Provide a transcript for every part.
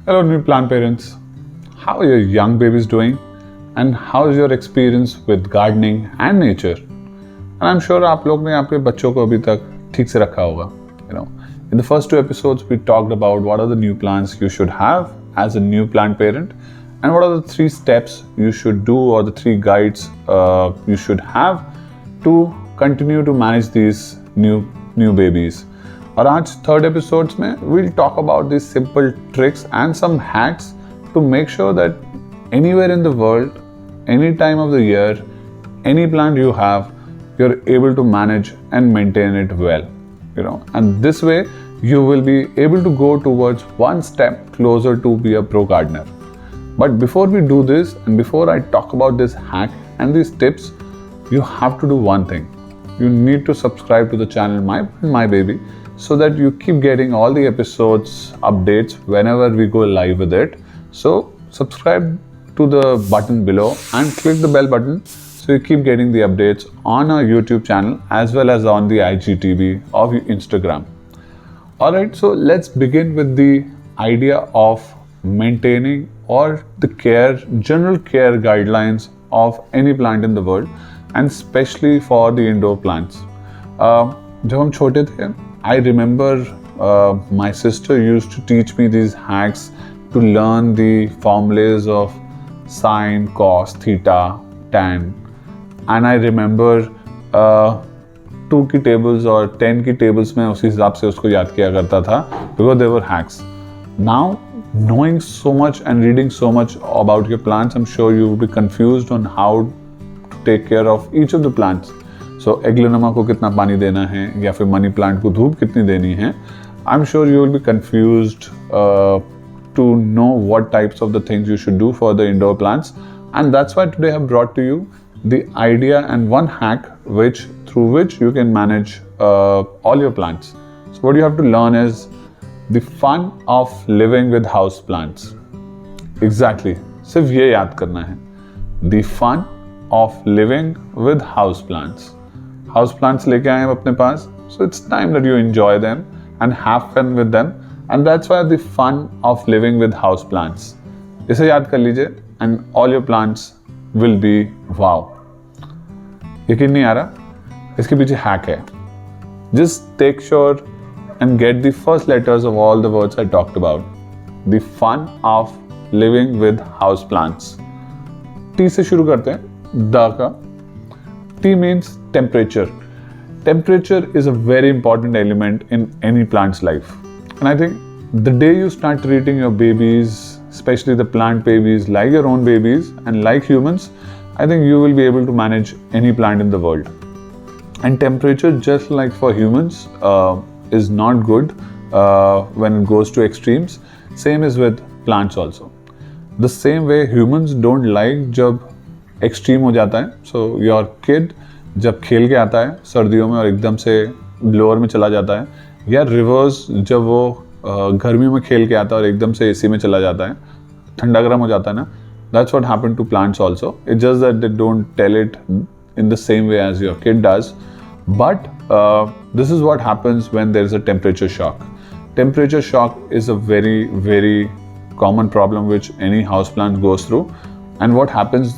Hello new plant parents, how are your young babies doing and how is your experience with gardening and nature? And I'm sure आप लोग ने आपके बच्चों को अभी तक ठीक से रखा होगा. In the first two episodes we talked about what are the new plants you should have as a new plant parent and what are the 3 steps you should do or the 3 guides you should have to continue to manage these new babies. और आज third episodes में we'll talk about these simple tricks and some hacks to make sure that anywhere in the world, any time of the year, any plant you have, you're able to manage and maintain it well. And this way you will be able to go towards one step closer to be a pro gardener. But before we do this and before I talk about this hack and these tips, you have to do one thing. You need to subscribe to the channel My Baby so that you keep getting all the episodes updates whenever we go live with it. So subscribe to the button below and click the bell button so you keep getting the updates on our YouTube channel as well as on the IGTV of Instagram. Alright, so let's begin with the idea of maintaining or the general care guidelines of any plant in the world and especially for the indoor plants. जब हम छोटे थे, I remember my sister used to teach me these hacks to learn the formulas of sine, cos, theta, tan. And I remember 2 की tables और 10 की tables में उसी हिसाब से उसको याद किया करता था because they were hacks. Now, knowing so much and reading so much about your plants, I'm sure you will be confused on how to take care of each of the plants. So, Aglaonema को कितना पानी देना है या फिर money plant को धूप कितनी देनी है. I'm sure you will be confused to know what types of the things you should do for the indoor plants. And that's why today I have brought to you the idea and one hack through which you can manage all your plants. So what you have to learn is the fun of living with house plants. Exactly. सिर्फ ये याद करना है. The fun of living with house plants. House plants लेके आए हैं अपने पास. So it's time that you enjoy them and have fun with them. And that's why the fun of living with house plants. इसे याद कर लीजिए and all your plants will be wow. यकीन नहीं आ रहा? इसके पीछे हैक है. Just take sure and get the first letters of all the words I talked about. The fun of living with house plants. T से शुरू करते हैं. द का. T means temperature. Temperature is a very important element in any plant's life. And I think the day you start treating your babies, especially the plant babies, like your own babies and like humans, I think you will be able to manage any plant in the world. And temperature, just like for humans, is not good when it goes to extremes. Same is with plants also. The same way humans don't like जब extreme हो जाता है. So your kid जब खेल के आता है सर्दियों में और एकदम से ब्लोअर में चला जाता है या रिवर्स जब वो गर्मी में खेल के आता है और एकदम से एसी में चला जाता है, ठंडा गर्म हो जाता है ना. That's what happened to plants also. It's just that they don't tell it in the same way as your kid does. But this is what happens when there is a temperature shock. Temperature shock is a very, very common problem which any houseplant goes through. And what happens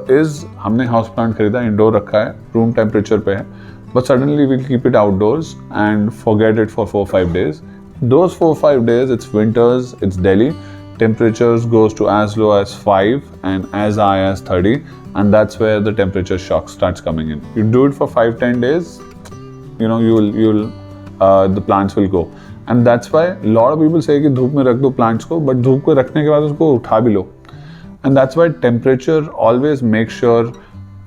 is हमने houseplant खरीदा, indoor रखा है, room temperature पे है, but suddenly we'll keep it outdoors and forget it for 4-5 days. Those 4-5 days, it's winters, it's Delhi. Temperatures goes to as low as 5 and as high as 30, and that's where the temperature shock starts coming in. You do it for 5-10 days, the plants will go. And that's why a lot of people say कि धूप में रख दो plants को, but धूप को रखने के बाद उसको उठा भी लो. And that's why temperature, always make sure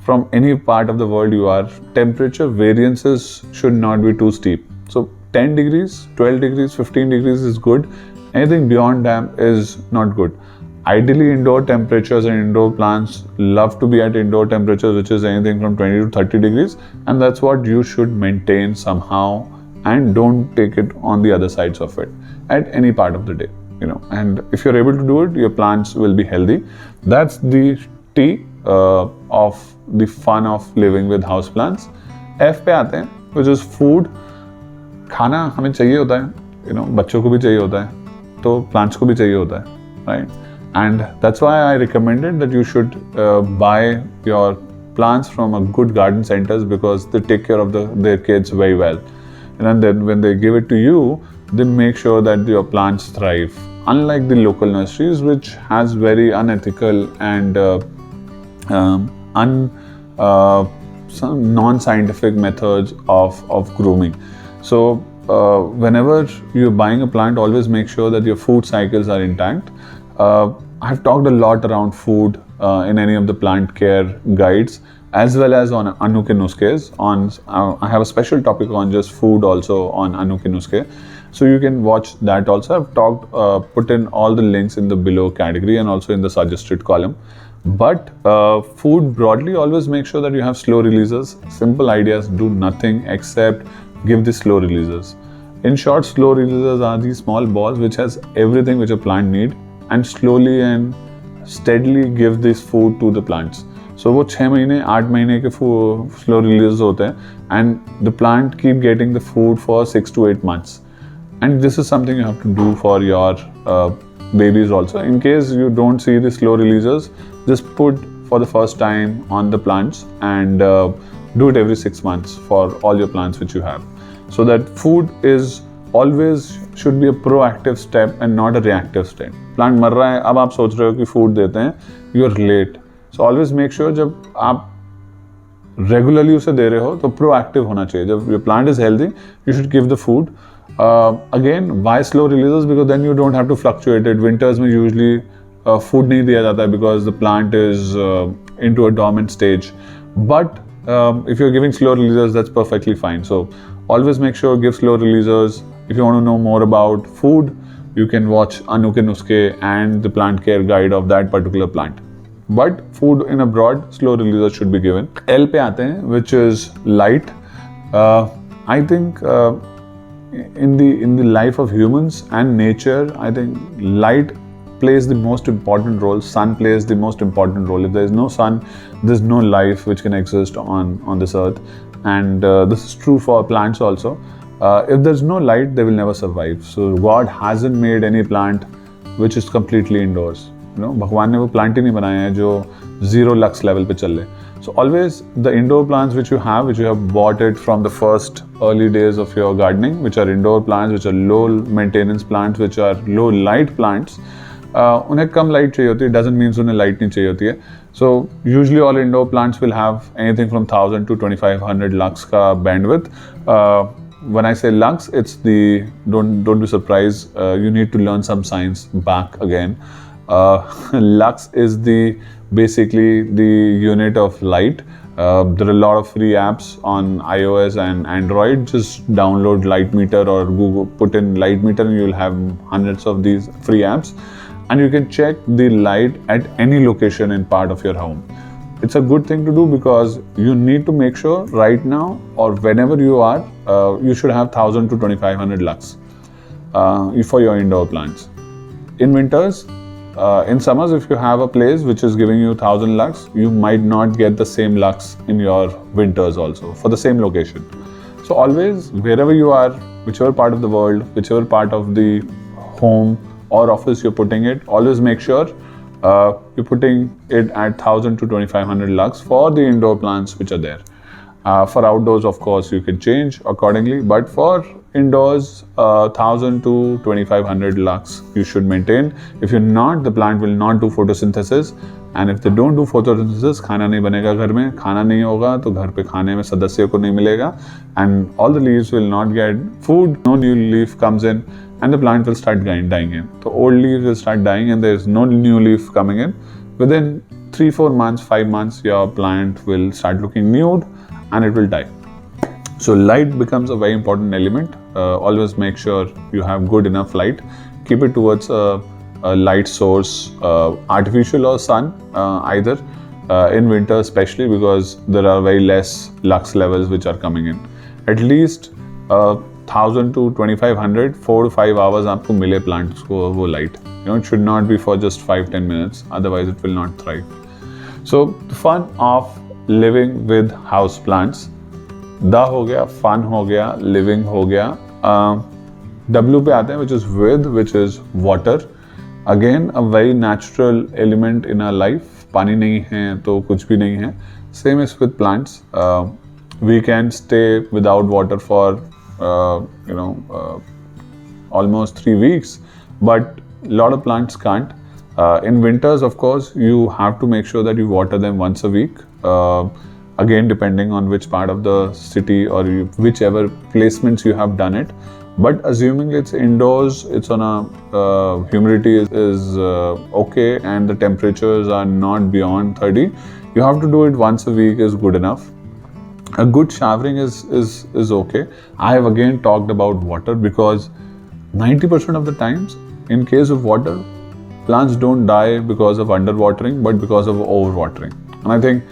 from any part of the world you are, temperature variances should not be too steep. So 10 degrees, 12 degrees, 15 degrees is good. Anything beyond that is not good. Ideally, indoor temperatures and indoor plants love to be at indoor temperatures, which is anything from 20 to 30 degrees. And that's what you should maintain somehow and don't take it on the other sides of it at any part of the day. And if you're able to do it, your plants will be healthy. That's the T of the fun of living with house plants. F पे आते हैं, which is food. खाना हमें चाहिए होता है, बच्चों को भी चाहिए होता है, तो प्लांट्स को भी चाहिए होता है. right? And that's why I recommended that you should buy your plants from a good garden centers, because they take care of their kids very well. And then when they give it to you, they make sure that your plants thrive. Unlike the local nurseries, which has very unethical and some non-scientific methods of grooming. So whenever you're buying a plant, always make sure that your food cycles are intact. I've talked a lot around food in any of the plant care guides, as well as on Anuke Nuskes. I have a special topic on just food also on Anuke Nuske, so you can watch that also. I've put in all the links in the below category and also in the suggested column. But food broadly, always make sure that you have slow releasers. Simple ideas, do nothing except give the slow releasers. In short, slow releasers are these small balls which has everything which a plant need, and slowly and steadily give this food to the plants. So वो 6 महीने 8 महीने के slow releases होते हैं, and the plant keep getting the food for 6 to 8 months. And this is something you have to do for your babies also. In case you don't see the slow releasers, just put for the first time on the plants and do it every 6 months for all your plants which you have. So that food is always should be a proactive step and not a reactive step. Plant मर रहा है, अब आप सोच रहे हो कि food देते हैं, you are late. So always make sure जब आप regularly उसे दे रहे हो तो proactive होना चाहिए. जब your plant is healthy, you should give the food. Again, why slow releases? Because then you don't have to fluctuate it. Winters में usually food नहीं दिया जाता है because the plant is into a dormant stage. But if you're giving slow releasers, that's perfectly fine. So always make sure give slow releasers. If you want to know more about food, you can watch Anuke Nuske and the plant care guide of that particular plant. But food in a broad, slow releaser should be given. L पे आते हैं, which is light. I think in the life of humans and nature, I think light plays the most important role. Sun plays the most important role. If there is no sun, there's no life which can exist on this earth. And this is true for plants also. If there's no light, they will never survive. So God hasn't made any plant which is completely indoors. You know, भगवान ने वो plant ही नहीं बनाया है जो zero lux level पे चल रहे. So always the indoor plants which you have bought it from the first early days of your gardening, which are indoor plants, which are low maintenance plants, which are low light plants, उन्हें कम light चाहिए होती है. Doesn't mean उन्हें light नहीं चाहिए होती है. So usually all indoor plants will have anything from 1000 to 2500 lux का bandwidth. When I say lux, it's the don't be surprised. You need to learn some science back again. Lux is basically the unit of light. There are a lot of free apps on iOS and Android. Just download Light Meter or Google, put in Light Meter, and you'll have hundreds of these free apps. And you can check the light at any location in part of your home. It's a good thing to do because you need to make sure right now or whenever you are, you should have 1000 to 2500 lux for your indoor plants. In winters, in summers, if you have a place which is giving you 1000 lux, you might not get the same lux in your winters also for the same location. So always, wherever you are, whichever part of the world, whichever part of the home or office you're putting it, always make sure you're putting it at 1000 to 2500 lux for the indoor plants which are there. For outdoors, of course, you can change accordingly, but for indoors, 1000 to 2500 lux you should maintain. If you're not, the plant will not do photosynthesis, and if they don't do photosynthesis, खाना नहीं बनेगा घर में, खाना नहीं होगा तो घर पे खाने में सदस्य को नहीं मिलेगा, and all the leaves will not get food, no new leaf comes in, and the plant will start dying in. So old leaves will start dying and there is no new leaf coming in. Within 3-4 months, 5 months, your plant will start looking nude and it will die. So light becomes a very important element. Always make sure you have good enough light. Keep it towards a light source, artificial or sun, either. In winter especially, because there are very less lux levels which are coming in. At least 1000 to 2500, 4 to 5 hours आपको मिले plants को वो light. You know, it should not be for just 5-10 minutes, otherwise it will not thrive. So the fun of living with house plants, the हो गया, fun हो गया, living हो गया. W पे आते हैं, which is with, which is water. Again, a very natural element in our life. पानी नहीं है तो कुछ भी नहीं है. Same is with plants. We can stay without water for almost 3 weeks, but a lot of plants can't. In winters, of course, you have to make sure that you water them once a week. Again, depending on which part of the city or whichever placements you have done it. But assuming it's indoors, it's on a humidity is okay and the temperatures are not beyond 30, you have to do it once a week is good enough. A good showering is okay. I have again talked about water because 90% of the times, in case of water, plants don't die because of underwatering but because of overwatering. And I think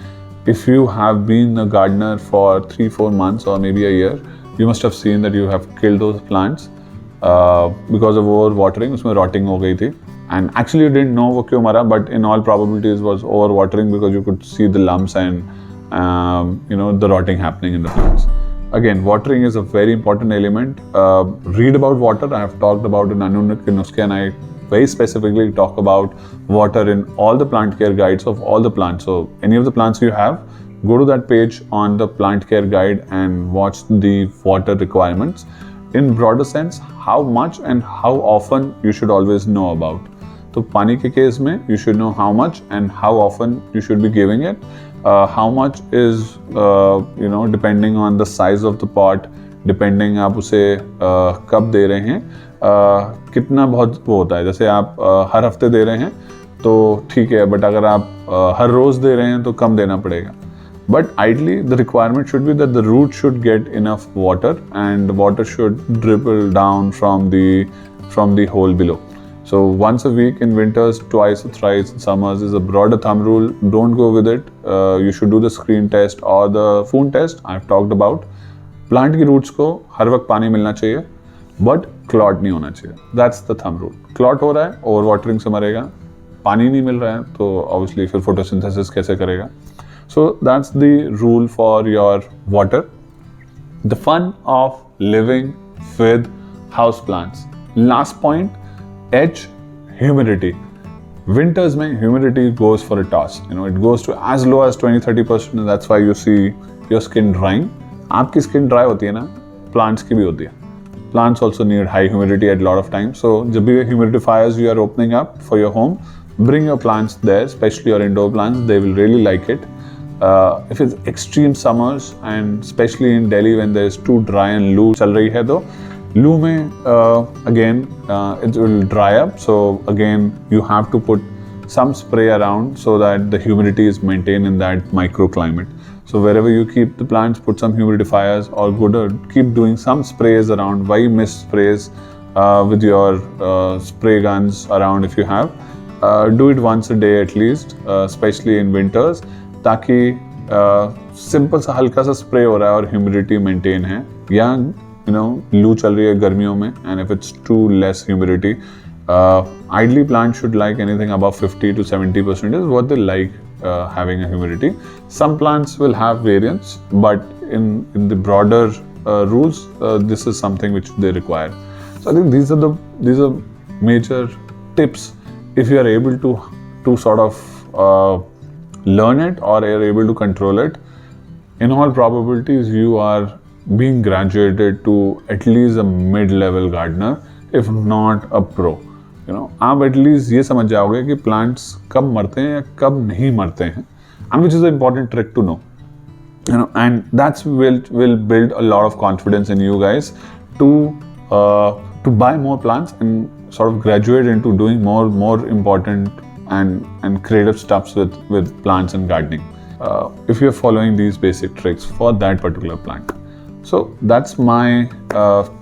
if you have been a gardener for 3-4 months or maybe a year, you must have seen that you have killed those plants because of overwatering. उसमें rotting हो गई थी. And actually you didn't know वो क्यों मरा, but in all probabilities was overwatering because you could see the lumps and the rotting happening in the plants. Again, watering is a very important element. Read about water. I have talked about in Anu Ke Nuske, and I very specifically talk about water in all the plant care guides of all the plants. So any of the plants you have, go to that page on the plant care guide and watch the water requirements. In broader sense, how much and how often you should always know about. So पानी के case में you should know how much and how often you should be giving it. How much is depending on the size of the pot, depending आप उसे कब दे रहे हैं, कितना बहुत वो होता है. जैसे आप हर हफ्ते दे रहे हैं तो ठीक है, बट अगर आप हर रोज दे रहे हैं तो कम देना पड़ेगा. But ideally, the requirement should be that the root should get enough water and the water should dribble down from the hole below. So once a week in winters, twice or thrice in summers is a broader thumb rule. Don't go with it. You should do the screen test or the phone test I've talked about. Plant की roots को हर वक्त पानी मिलना चाहिए, but clot नहीं होना चाहिए. That's the thumb rule. Clot हो रहा है, overwatering से मरेगा. पानी नहीं मिल रहा है तो obviously फिर photosynthesis कैसे करेगा? So that's the rule for your water. The fun of living with house plants. Last point, H, humidity. Winters mein humidity goes for a toss. It goes to as low as 20-30%, and that's why you see your skin drying. आपकी skin dry होती है ना, plants की भी होती है. Plants also need high humidity at a lot of times. So जब भी humidifiers you are opening up for your home, bring your plants there, especially your indoor plants. They will really like it. If it's extreme summers and especially in Delhi when there's too dry and loo चल रही है तो loo में again it will dry up. So again you have to put some spray around so that the humidity is maintained in that microclimate. So wherever you keep the plants, put some humidifiers or keep doing some sprays around. Why mist sprays with your spray guns around if you have. Do it once a day at least, especially in winters. ताकि simple सा हल्का सा spray हो रहा है और humidity maintain है, या लू चल रही है गर्मियों में and if it's too less humidity, ideally plants should like anything above 50 to 70% is what they like having a humidity. Some plants will have variance, but in the broader rules, this is something which they require. So I think these are major tips if you are able to sort of learn it or are able to control it. In all probabilities, you are being graduated to at least a mid-level gardener, if not a pro. आप at least ये समझ जाओगे कि plants कब मरते हैं या कब नहीं मरते हैं, and which is an important trick to know. And that's will build a lot of confidence in you guys to buy more plants and sort of graduate into doing more important and creative stuffs with plants and gardening. If you're following these basic tricks for that particular plant. So that's my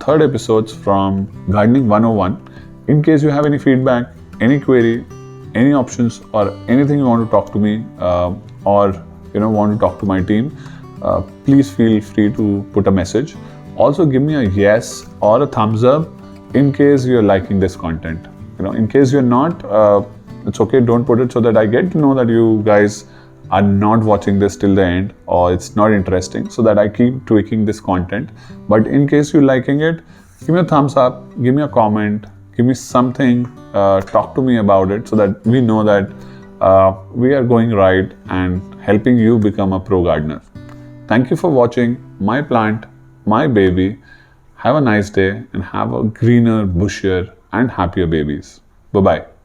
third episodes from Gardening 101. In case you have any feedback, any query, any options, or anything you want to talk to me or want to talk to my team, please feel free to put a message. Also give me a yes or a thumbs up in case you're liking this content. In case you're not, it's okay, don't put it, so that I get to know that you guys are not watching this till the end or it's not interesting, so that I keep tweaking this content. But in case you're liking it, give me a thumbs up, give me a comment, Give me something, talk to me about it so that we know that we are going right and helping you become a pro gardener. Thank you for watching My Plant, My Baby. Have a nice day and have a greener, bushier and happier babies. Bye-bye.